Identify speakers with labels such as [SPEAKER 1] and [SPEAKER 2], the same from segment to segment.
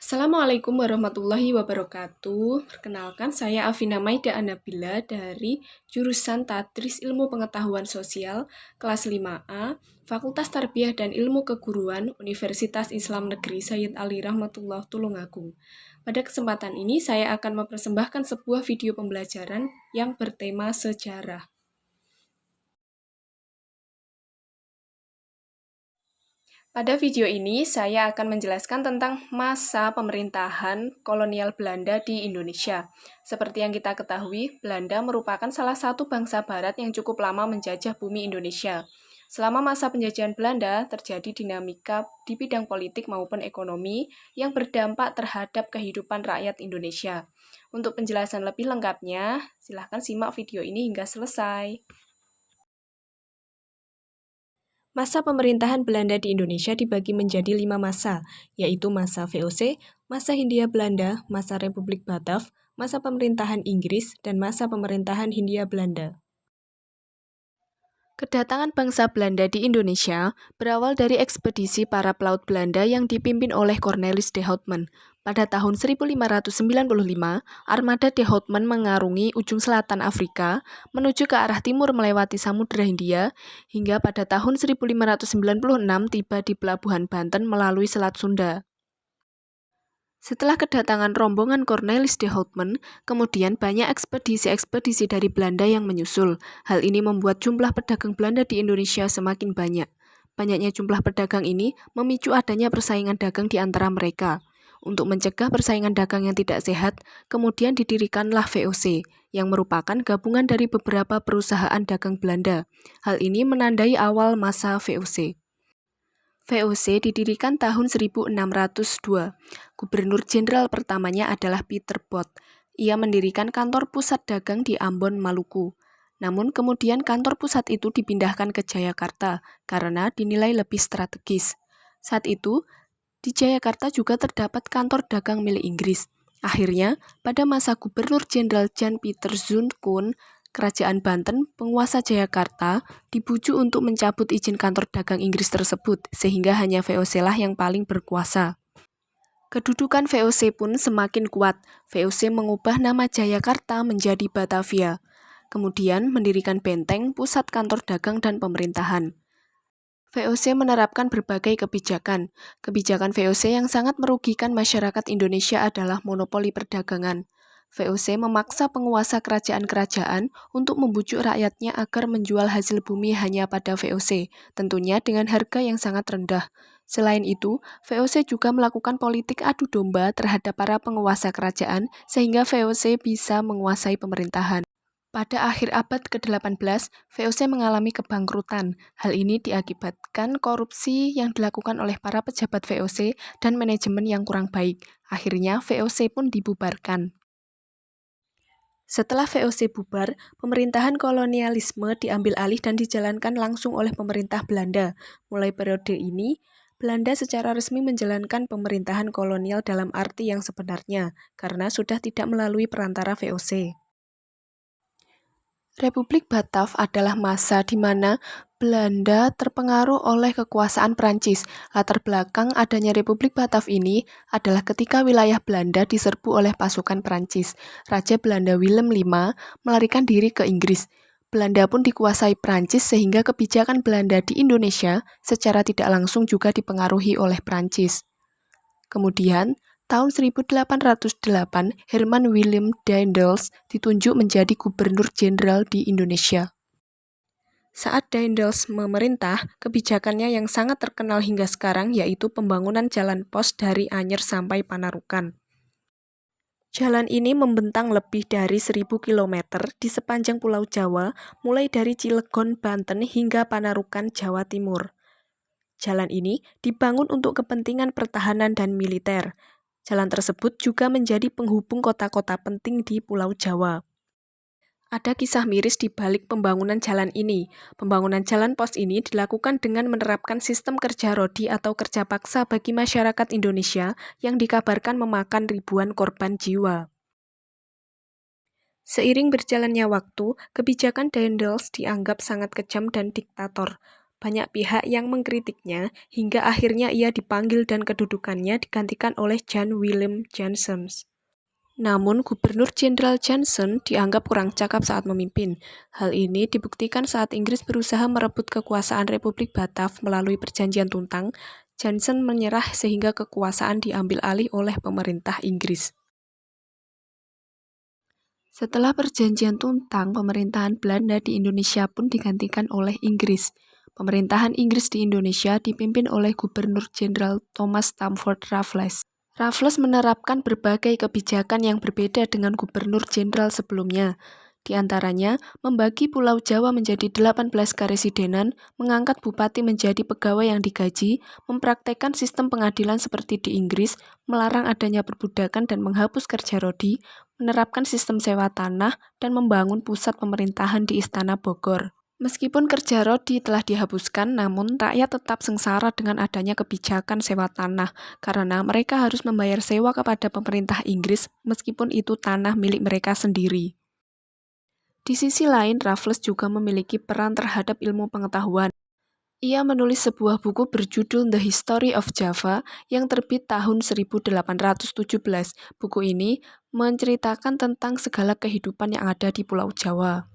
[SPEAKER 1] Assalamualaikum warahmatullahi wabarakatuh. Perkenalkan, saya Afina Maida Anabila dari jurusan Tadris Ilmu Pengetahuan Sosial kelas 5A, Fakultas Tarbiyah dan Ilmu Keguruan, Universitas Islam Negeri Sayyid Ali Rahmatullah Tulungagung. Pada kesempatan ini, saya akan mempersembahkan sebuah video pembelajaran yang bertema sejarah. Pada video ini, saya akan menjelaskan tentang masa pemerintahan kolonial Belanda di Indonesia. Seperti yang kita ketahui, Belanda merupakan salah satu bangsa barat yang cukup lama menjajah bumi Indonesia. Selama masa penjajahan Belanda, terjadi dinamika di bidang politik maupun ekonomi yang berdampak terhadap kehidupan rakyat Indonesia. Untuk penjelasan lebih lengkapnya, silahkan simak video ini hingga selesai. Masa pemerintahan Belanda di Indonesia dibagi menjadi 5 masa, yaitu masa VOC, masa Hindia Belanda, masa Republik Batav, masa pemerintahan Inggris, dan masa pemerintahan Hindia Belanda. Kedatangan bangsa Belanda di Indonesia berawal dari ekspedisi para pelaut Belanda yang dipimpin oleh Cornelis de Houtman. Pada tahun 1595, armada de Houtman mengarungi ujung selatan Afrika menuju ke arah timur melewati Samudra Hindia hingga pada tahun 1596 tiba di Pelabuhan Banten melalui Selat Sunda. Setelah kedatangan rombongan Cornelis de Houtman, kemudian banyak ekspedisi-ekspedisi dari Belanda yang menyusul. Hal ini membuat jumlah pedagang Belanda di Indonesia semakin banyak. Banyaknya jumlah pedagang ini memicu adanya persaingan dagang di antara mereka. Untuk mencegah persaingan dagang yang tidak sehat, kemudian didirikanlah VOC, yang merupakan gabungan dari beberapa perusahaan dagang Belanda. Hal ini menandai awal masa VOC. VOC didirikan tahun 1602. Gubernur Jenderal pertamanya adalah Peter Both. Ia mendirikan kantor pusat dagang di Ambon, Maluku. Namun kemudian kantor pusat itu dipindahkan ke Jayakarta karena dinilai lebih strategis. Saat itu, di Jayakarta juga terdapat kantor dagang milik Inggris. Akhirnya, pada masa Gubernur Jenderal Jan Pieter Zoon Koen, Kerajaan Banten, penguasa Jayakarta, dibujuk untuk mencabut izin kantor dagang Inggris tersebut, sehingga hanya VOC lah yang paling berkuasa. Kedudukan VOC pun semakin kuat. VOC mengubah nama Jayakarta menjadi Batavia. Kemudian mendirikan benteng, pusat kantor dagang dan pemerintahan. VOC menerapkan berbagai kebijakan. Kebijakan VOC yang sangat merugikan masyarakat Indonesia adalah monopoli perdagangan. VOC memaksa penguasa kerajaan-kerajaan untuk membujuk rakyatnya agar menjual hasil bumi hanya pada VOC, tentunya dengan harga yang sangat rendah. Selain itu, VOC juga melakukan politik adu domba terhadap para penguasa kerajaan sehingga VOC bisa menguasai pemerintahan. Pada akhir abad ke-18, VOC mengalami kebangkrutan. Hal ini diakibatkan korupsi yang dilakukan oleh para pejabat VOC dan manajemen yang kurang baik. Akhirnya VOC pun dibubarkan. Setelah VOC bubar, pemerintahan kolonialisme diambil alih dan dijalankan langsung oleh pemerintah Belanda. Mulai periode ini, Belanda secara resmi menjalankan pemerintahan kolonial dalam arti yang sebenarnya, karena sudah tidak melalui perantara VOC. Republik Batav adalah masa di mana Belanda terpengaruh oleh kekuasaan Prancis. Latar belakang adanya Republik Batav ini adalah ketika wilayah Belanda diserbu oleh pasukan Prancis. Raja Belanda Willem V melarikan diri ke Inggris. Belanda pun dikuasai Prancis sehingga kebijakan Belanda di Indonesia secara tidak langsung juga dipengaruhi oleh Prancis. Kemudian, tahun 1808, Herman Willem Daendels ditunjuk menjadi Gubernur Jenderal di Indonesia. Saat Daendels memerintah, kebijakannya yang sangat terkenal hingga sekarang yaitu pembangunan jalan pos dari Anyer sampai Panarukan. Jalan ini membentang lebih dari 1.000 km di sepanjang Pulau Jawa, mulai dari Cilegon, Banten hingga Panarukan, Jawa Timur. Jalan ini dibangun untuk kepentingan pertahanan dan militer. Jalan tersebut juga menjadi penghubung kota-kota penting di Pulau Jawa. Ada kisah miris di balik pembangunan jalan ini. Pembangunan jalan pos ini dilakukan dengan menerapkan sistem kerja rodi atau kerja paksa bagi masyarakat Indonesia yang dikabarkan memakan ribuan korban jiwa. Seiring berjalannya waktu, kebijakan Daendels dianggap sangat kejam dan diktator. Banyak pihak yang mengkritiknya hingga akhirnya ia dipanggil dan kedudukannya digantikan oleh Jan Willem Janssen. Namun, Gubernur Jenderal Janssen dianggap kurang cakap saat memimpin. Hal ini dibuktikan saat Inggris berusaha merebut kekuasaan Republik Batav melalui Perjanjian Tuntang. Janssen menyerah sehingga kekuasaan diambil alih oleh pemerintah Inggris. Setelah Perjanjian Tuntang, pemerintahan Belanda di Indonesia pun digantikan oleh Inggris. Pemerintahan Inggris di Indonesia dipimpin oleh Gubernur Jenderal Thomas Stamford Raffles. Raffles menerapkan berbagai kebijakan yang berbeda dengan Gubernur Jenderal sebelumnya. Di antaranya, membagi Pulau Jawa menjadi 18 karesidenan, mengangkat bupati menjadi pegawai yang digaji, mempraktekkan sistem pengadilan seperti di Inggris, melarang adanya perbudakan dan menghapus kerja rodi, menerapkan sistem sewa tanah, dan membangun pusat pemerintahan di Istana Bogor. Meskipun kerja rodi telah dihapuskan, namun rakyat tetap sengsara dengan adanya kebijakan sewa tanah, karena mereka harus membayar sewa kepada pemerintah Inggris meskipun itu tanah milik mereka sendiri. Di sisi lain, Raffles juga memiliki peran terhadap ilmu pengetahuan. Ia menulis sebuah buku berjudul The History of Java yang terbit tahun 1817. Buku ini menceritakan tentang segala kehidupan yang ada di Pulau Jawa.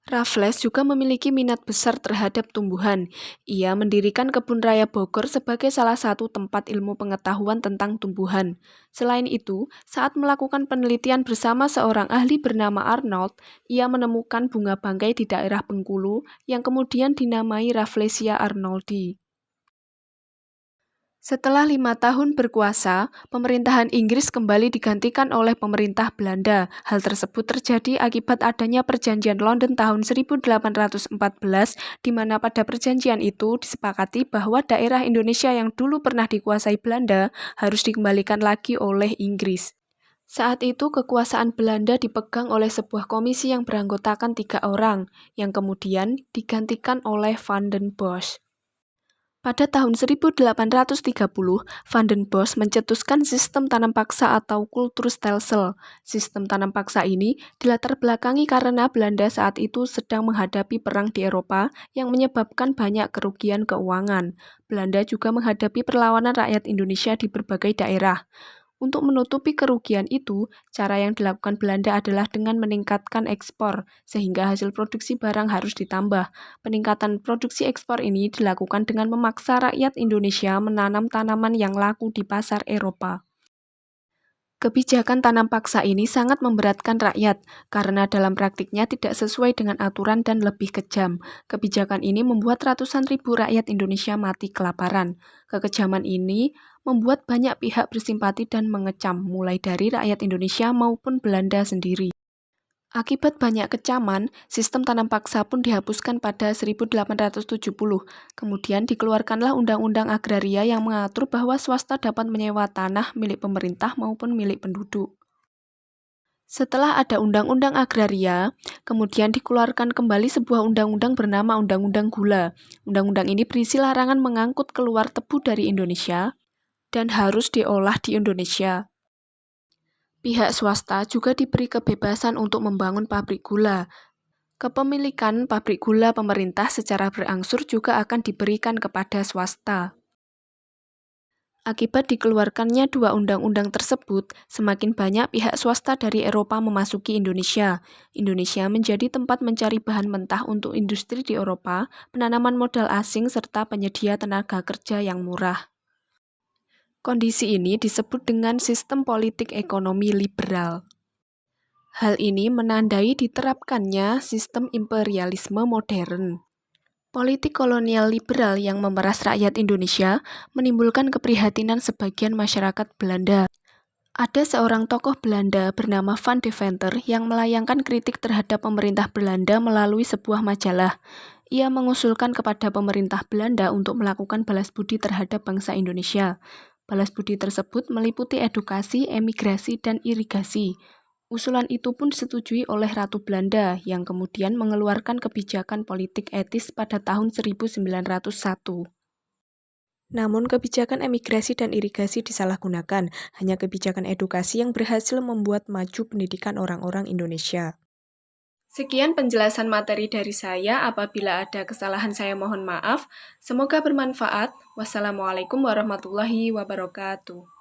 [SPEAKER 1] Raffles juga memiliki minat besar terhadap tumbuhan. Ia mendirikan Kebun Raya Bogor sebagai salah satu tempat ilmu pengetahuan tentang tumbuhan. Selain itu, saat melakukan penelitian bersama seorang ahli bernama Arnold, ia menemukan bunga bangkai di daerah Bengkulu yang kemudian dinamai Rafflesia arnoldi. Setelah 5 tahun berkuasa, pemerintahan Inggris kembali digantikan oleh pemerintah Belanda. Hal tersebut terjadi akibat adanya Perjanjian London tahun 1814, di mana pada perjanjian itu disepakati bahwa daerah Indonesia yang dulu pernah dikuasai Belanda harus dikembalikan lagi oleh Inggris. Saat itu kekuasaan Belanda dipegang oleh sebuah komisi yang beranggotakan 3 orang, yang kemudian digantikan oleh Van den Bosch. Pada tahun 1830, Van den Bosch mencetuskan sistem tanam paksa atau kulturstelsel. Sistem tanam paksa ini dilatar belakangi karena Belanda saat itu sedang menghadapi perang di Eropa yang menyebabkan banyak kerugian keuangan. Belanda juga menghadapi perlawanan rakyat Indonesia di berbagai daerah. Untuk menutupi kerugian itu, cara yang dilakukan Belanda adalah dengan meningkatkan ekspor, sehingga hasil produksi barang harus ditambah. Peningkatan produksi ekspor ini dilakukan dengan memaksa rakyat Indonesia menanam tanaman yang laku di pasar Eropa. Kebijakan tanam paksa ini sangat memberatkan rakyat, karena dalam praktiknya tidak sesuai dengan aturan dan lebih kejam. Kebijakan ini membuat ratusan ribu rakyat Indonesia mati kelaparan. Kekejaman ini membuat banyak pihak bersimpati dan mengecam, mulai dari rakyat Indonesia maupun Belanda sendiri. Akibat banyak kecaman, sistem tanam paksa pun dihapuskan pada 1870. Kemudian dikeluarkanlah Undang-Undang Agraria yang mengatur bahwa swasta dapat menyewa tanah milik pemerintah maupun milik penduduk. Setelah ada Undang-Undang Agraria, kemudian dikeluarkan kembali sebuah undang-undang bernama Undang-Undang Gula. Undang-undang ini berisi larangan mengangkut keluar tebu dari Indonesia dan harus diolah di Indonesia. Pihak swasta juga diberi kebebasan untuk membangun pabrik gula. Kepemilikan pabrik gula pemerintah secara berangsur juga akan diberikan kepada swasta. Akibat dikeluarkannya 2 undang-undang tersebut, semakin banyak pihak swasta dari Eropa memasuki Indonesia. Indonesia menjadi tempat mencari bahan mentah untuk industri di Eropa, penanaman modal asing, serta penyedia tenaga kerja yang murah. Kondisi ini disebut dengan sistem politik ekonomi liberal. Hal ini menandai diterapkannya sistem imperialisme modern. Politik kolonial liberal yang memeras rakyat Indonesia menimbulkan keprihatinan sebagian masyarakat Belanda. Ada seorang tokoh Belanda bernama Van Deventer yang melayangkan kritik terhadap pemerintah Belanda melalui sebuah majalah. Ia mengusulkan kepada pemerintah Belanda untuk melakukan balas budi terhadap bangsa Indonesia. Balas budi tersebut meliputi edukasi, emigrasi, dan irigasi. Usulan itu pun disetujui oleh Ratu Belanda yang kemudian mengeluarkan kebijakan politik etis pada tahun 1901. Namun kebijakan emigrasi dan irigasi disalahgunakan, hanya kebijakan edukasi yang berhasil membuat maju pendidikan orang-orang Indonesia. Sekian penjelasan materi dari saya. Apabila ada kesalahan saya mohon maaf. Semoga bermanfaat. Wassalamualaikum warahmatullahi wabarakatuh.